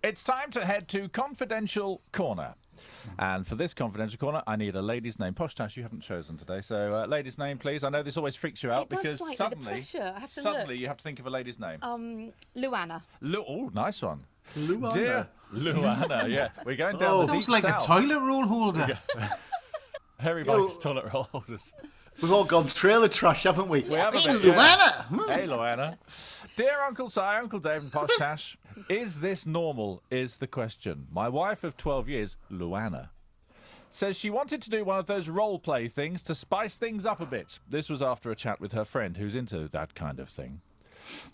It's time to head to Confidential Corner. And for this Confidential Corner, I need a lady's name. Posh Tash, you haven't chosen today, so lady's name, please. I know this always freaks you out It does because slightly, suddenly, the pressure. I have to suddenly look. you have to think of a lady's name. Luana. Oh, nice one. Luana. Dear Luana, yeah. We're going down the deep Sounds like south. a toilet roll holder. Harry Mike's toilet roll holders. We've all gone trailer trash, haven't we? We have a Hey, bit, yeah. Luana! Hey, Luana. Dear Uncle Si, Uncle Dave and Posh Tash, is this normal is the question. My wife of 12 years, Luana, says she wanted to do one of those role-play things to spice things up a bit. This was after a chat with her friend who's into that kind of thing.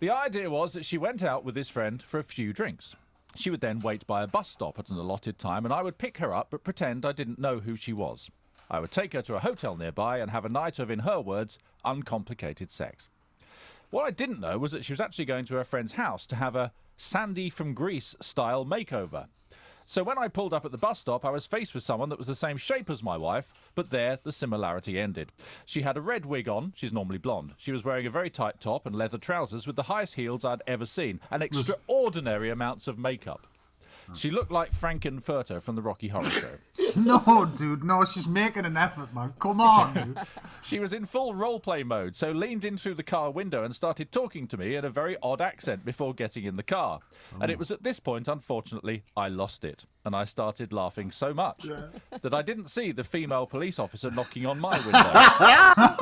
The idea was that she went out with this friend for a few drinks. She would then wait by a bus stop at an allotted time and I would pick her up but pretend I didn't know who she was. I would take her to a hotel nearby and have a night of, in her words, uncomplicated sex. What I didn't know was that she was actually going to her friend's house to have a Sandy from Greece style makeover. So when I pulled up at the bus stop, I was faced with someone that was the same shape as my wife, but there the similarity ended. She had a red wig on, she's normally blonde. She was wearing a very tight top and leather trousers with the highest heels I'd ever seen, and extraordinary amounts of makeup. She looked like Frankenfurter from the Rocky Horror Show. No, dude, no, she's making an effort, man. Come on, dude. She was in full roleplay mode, so leaned in through the car window and started talking to me in a very odd accent before getting in the car. And it was at this point, unfortunately, I lost it. And I started laughing so much that I didn't see the female police officer knocking on my window.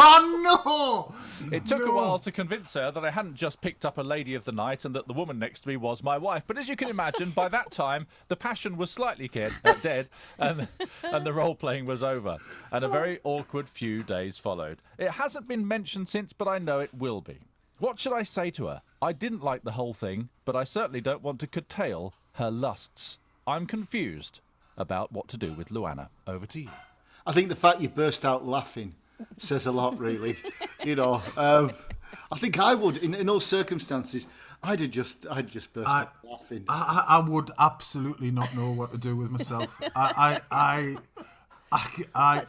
Oh, no! It took a while to convince her that I hadn't just picked up a lady of the night and that the woman next to me was my wife. But as you can imagine, by that time, the passion was slightly dead and the role-playing was over. And a very awkward few days followed. It hasn't been mentioned since, but I know it will be. What should I say to her? I didn't like the whole thing, but I certainly don't want to curtail her lusts. I'm confused about what to do with Luana. Over to you. I think the fact you burst out laughing says a lot, really. You know, I think I would in those circumstances. I'd just burst out laughing. I would absolutely not know what to do with myself. Such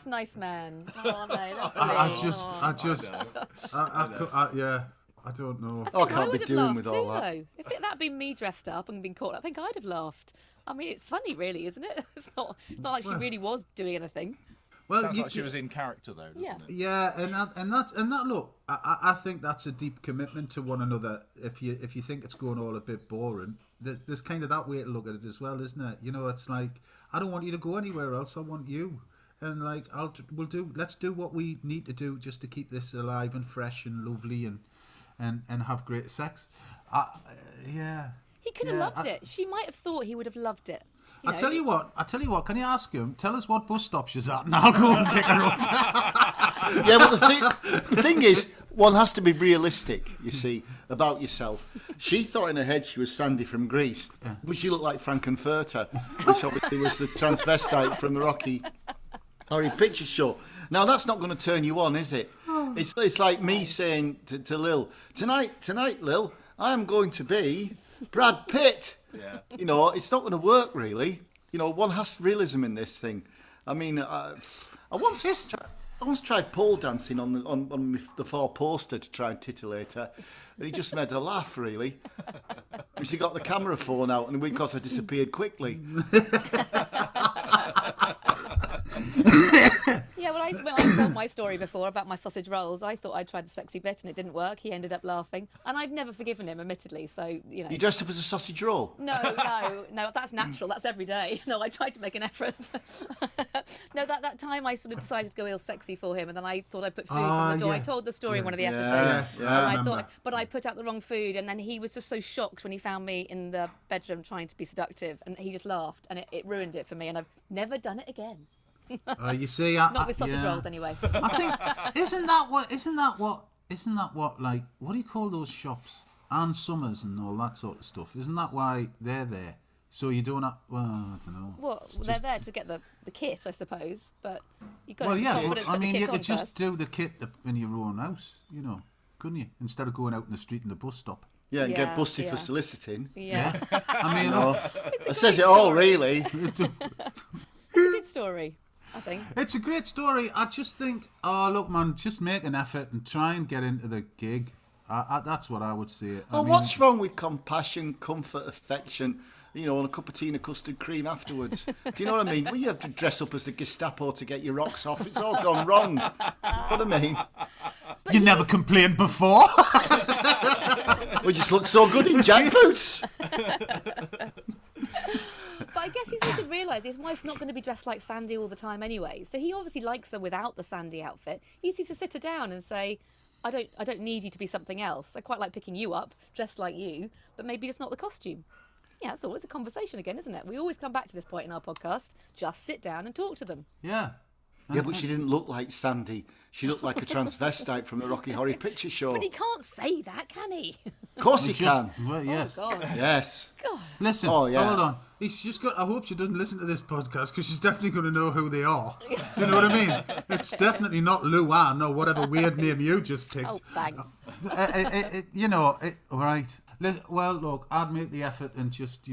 nice men. Oh, no, I don't know. I can't be doing with all that. Though. If that'd been me dressed up and been caught, I think I'd have laughed. I mean, it's funny, really, isn't it? It's not like she really was doing anything. Well, Sounds like she was in character, though, doesn't it? Yeah, and that. Look, I think that's a deep commitment to one another. If you think it's going all a bit boring, there's kind of that way to look at it as well, isn't it? You know, it's like I don't want you to go anywhere else. I want you, and like let's do what we need to do just to keep this alive and fresh and lovely and have great sex. Yeah. He could have loved it. She might have thought he would have loved it. I tell you what. Can you ask him? Tell us what bus stop she's at, and I'll go and pick her up. Yeah, but the thing is, one has to be realistic. You see, about yourself. She thought in her head she was Sandy from Greece, but she looked like Frankenfurter, which obviously was the transvestite from the Rocky Horror Picture Show. Now that's not going to turn you on, is it? It's like me saying to Lil, tonight, Lil, I am going to be Brad Pitt. Yeah. You know, it's not going to work, really. You know, one has realism in this thing. I mean, I once tried pole dancing on the four-poster to try and titillate her. And he just made her laugh, really. And she got the camera phone out, and because I disappeared quickly. Yeah, when I told my story before about my sausage rolls, I thought I'd tried the sexy bit and it didn't work. He ended up laughing. And I've never forgiven him, admittedly, so, you know. You dressed up as a sausage roll? No, that's natural. That's every day. No, I tried to make an effort. No, that time I sort of decided to go real sexy for him, and then I thought I'd put food on the door. I told the story in one of the episodes. Yes, I remember. But I put out the wrong food, and then he was just so shocked when he found me in the bedroom trying to be seductive, and he just laughed, and it ruined it for me, and I've never done it again. You see, not with sausage rolls anyway. I think isn't that what like what do you call those shops? Ann Summers and all that sort of stuff. Isn't that why they're there? So you don't have, well, I don't know. Well, they're there to get the kit, I suppose, but you've got to have confidence. put the kit you on could just first. do the kit in your own house, couldn't you? Instead of going out in the street in the bus stop. Yeah, and get busted for soliciting. Yeah. I mean, it says it all, really. It's a good story, I think. It's a great story. I just think, oh, look, man, just make an effort and try and get into the gig. That's what I would say. Well, what's wrong with compassion, comfort, affection, you know, and a cup of tea and a custard cream afterwards. Do you know what I mean? Well, you have to dress up as the Gestapo to get your rocks off. It's all gone wrong. You know what I mean? You never complained before. We just look so good in jackboots. But I guess he's need to realise his wife's not going to be dressed like Sandy all the time anyway. So he obviously likes her without the Sandy outfit. He needs to sit her down and say, I don't need you to be something else. I quite like picking you up, dressed like you, but maybe just not the costume. Yeah, that's all. It's a conversation again, isn't it? We always come back to this point in our podcast. Just sit down and talk to them. Yeah. Yeah, but she didn't look like Sandy. She looked like a transvestite from the Rocky Horror Picture Show. But he can't say that, can he? Of course he can. Well, yes. Oh, God. Yes. God. Listen, Oh, yeah. hold on. He's just got. I hope she doesn't listen to this podcast because she's definitely going to know who they are. Do you know what I mean? It's definitely not Luann or whatever weird name you just picked. Oh, thanks. All right. Well, look, I'd make the effort and just,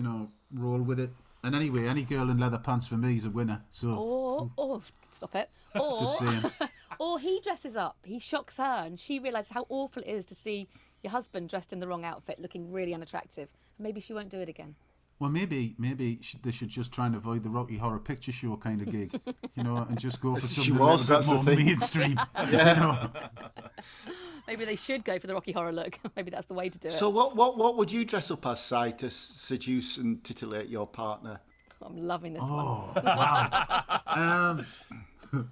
roll with it. And anyway, any girl in leather pants for me is a winner. So. Or stop it. Or, Just saying. or he dresses up. He shocks her, and she realises how awful it is to see your husband dressed in the wrong outfit, looking really unattractive. Maybe she won't do it again. Well, maybe they should just try and avoid the Rocky Horror Picture Show kind of gig, and just go for something a little bit more mainstream. Yeah. Maybe they should go for the Rocky Horror look. Maybe that's the way to do it. So what would you dress up as, Si, to seduce and titillate your partner? I'm loving this one. Oh, wow.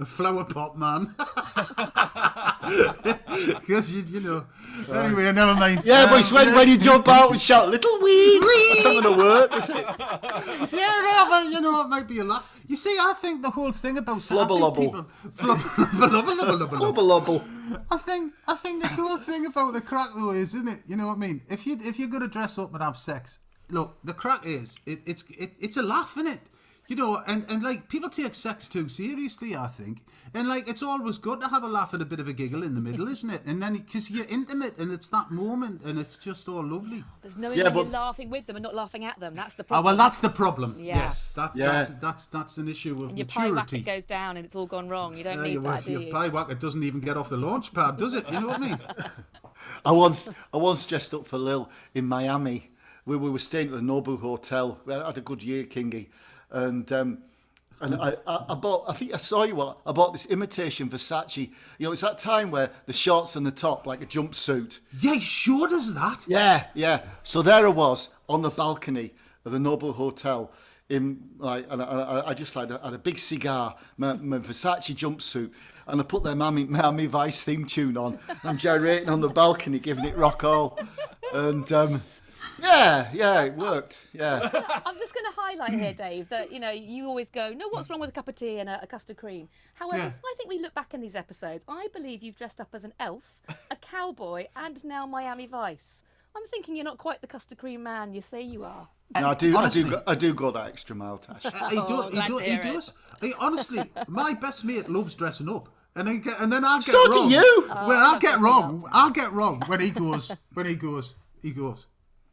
A flower pot man. Because Anyway, never mind. Yeah, but it's when you jump out and shout, "Little weed!" That's not going to work, is it? Yeah, no, but it might be a lot. You see, I think the whole thing about Flubble-lubble. I think the cool thing about the crack though is, isn't it? You know what I mean? If you're gonna dress up and have sex, look, the crack is it's a laugh, isn't it? And like people take sex too seriously, I think. And like it's always good to have a laugh and a bit of a giggle in the middle, isn't it? And then because you're intimate and it's that moment and it's just all lovely. There's no when you're laughing with them and not laughing at them. That's the problem. Oh well, that's the problem. Yeah. Yes, that's an issue of and your maturity. pie goes down and it's all gone wrong. You don't need that, do your you? pie whacker doesn't even get off the launch pad, does it? You know what I mean? I once dressed up for Lil in Miami. We were staying at the Nobu Hotel. We had a good year, Kingy. And I bought, I think I saw you, I bought this imitation Versace. It's that time where the shorts on the top, like a jumpsuit. Yeah, he sure does that. Yeah. So there I was on the balcony of the Noble Hotel. And I just had a big cigar, my Versace jumpsuit, and I put their Miami Vice theme tune on. I'm gyrating on the balcony, giving it rock all. And yeah, it worked. Yeah. I'm just going to highlight here, Dave, that you always go, no, what's wrong with a cup of tea and a custard cream? However, I think we look back in these episodes, I believe you've dressed up as an elf, a cowboy, and now Miami Vice. I'm thinking you're not quite the custard cream man you say you are. No, I do go that extra mile, Tash. He does. Honestly, my best mate loves dressing up. And then I'll get so wrong. So do you. Well, I'll get wrong when he goes,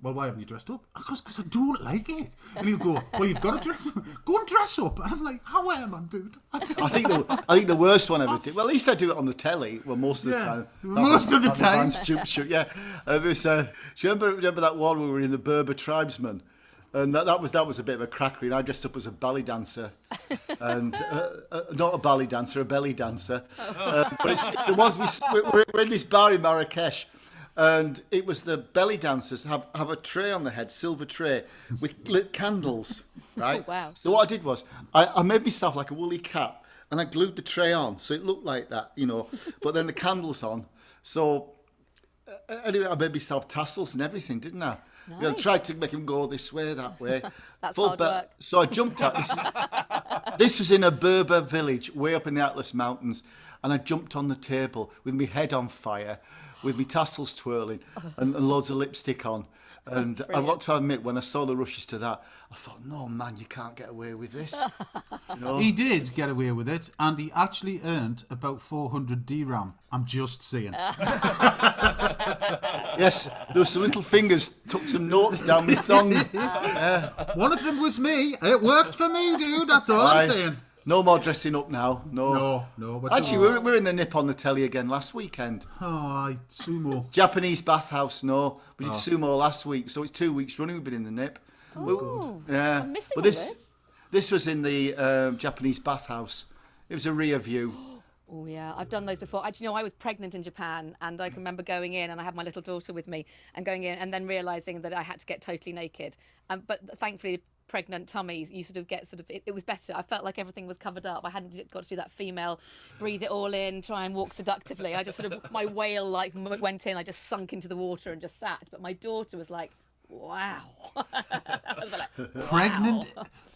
well, why haven't you dressed up? Because I don't like it. And he'll go, well, you've got to dress up. Go and dress up. And I'm like, how am I, dude? I think the worst one I ever did. Well, at least I do it on the telly. Well, most of the time. Most of the time. Yeah. Do you remember that one where we were in the Berber tribesmen? And that was a bit of a crackery. And I dressed up as a ballet dancer, and not a ballet dancer, a belly dancer. But it's the ones we're in this bar in Marrakesh. And it was the belly dancers have a tray on the head, silver tray, with lit candles, right? Oh, wow. So what I did was, I made myself like a woolly cap, and I glued the tray on, so it looked like that, but then the candles on. So anyway, I made myself tassels and everything, didn't I? Nice. I tried to make him go this way, that way. That's hard work. So I jumped up. This was in a Berber village, way up in the Atlas Mountains, and I jumped on the table with my head on fire, with my tassels twirling and loads of lipstick on. And I've got to admit, when I saw the rushes to that, I thought, no, man, you can't get away with this. He did get away with it, and he actually earned about 400 dirham. I'm just saying. Yes, there were some little fingers, took some notes down my thumb. One of them was me. It worked for me, dude. That's all I'm saying. No more dressing up now. No. Actually, we're in the nip on the telly again last weekend. Oh, sumo. Japanese bathhouse, no. We did sumo last week, so it's 2 weeks running we've been in the nip. Oh, Yeah. I'm missing But all this. this was in the Japanese bathhouse. It was a rear view. Oh yeah, I've done those before. Actually, I was pregnant in Japan, and I can remember going in, and I had my little daughter with me, and going in, and then realizing that I had to get totally naked. But thankfully, pregnant tummies, you sort of get it was better. I felt like everything was covered up. I hadn't got to do that female breathe it all in, try and walk seductively. I just my whale went in. I just sunk into the water and just sat. But my daughter was like, wow. I was like, wow.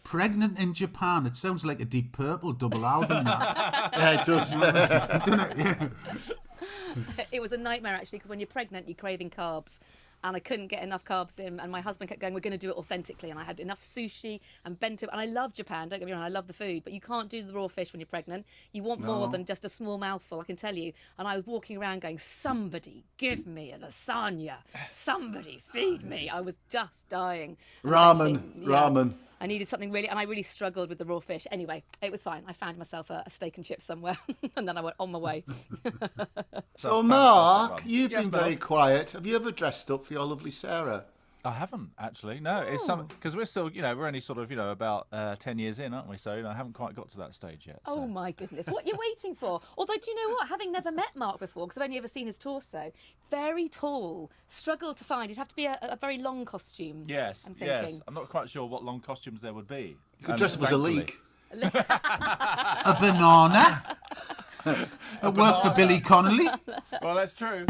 Pregnant in Japan. It sounds like a Deep Purple double album. That. Yeah, it does. Doesn't it? Yeah. It was a nightmare actually, because when you're pregnant, you're craving carbs. And I couldn't get enough carbs in, and my husband kept going, we're going to do it authentically. And I had enough sushi and bento, and I love Japan, don't get me wrong, I love the food, but you can't do the raw fish when you're pregnant. You want more than just a small mouthful, I can tell you. And I was walking around going, somebody give me a lasagna, somebody feed me. I was just dying. And Ramen. I needed something really, and I really struggled with the raw fish. Anyway, it was fine. I found myself a steak and chips somewhere, and then I went on my way. So, Mark, you've Yes, been Mel. very quiet. Have you ever dressed up for your lovely Sarah? I haven't actually. No, it's some because we're still, we're only sort of, about 10 years in, aren't we? So I haven't quite got to that stage yet. So. Oh my goodness, what you're waiting for? Although, do you know what? Having never met Mark before, because I've only ever seen his torso, very tall, struggled to find. It'd have to be a very long costume. Yes, I'm thinking. yes. I'm not quite sure what long costumes there would be. You could dress up as a leek. A banana. It worked for Billy Connolly. Well, that's true.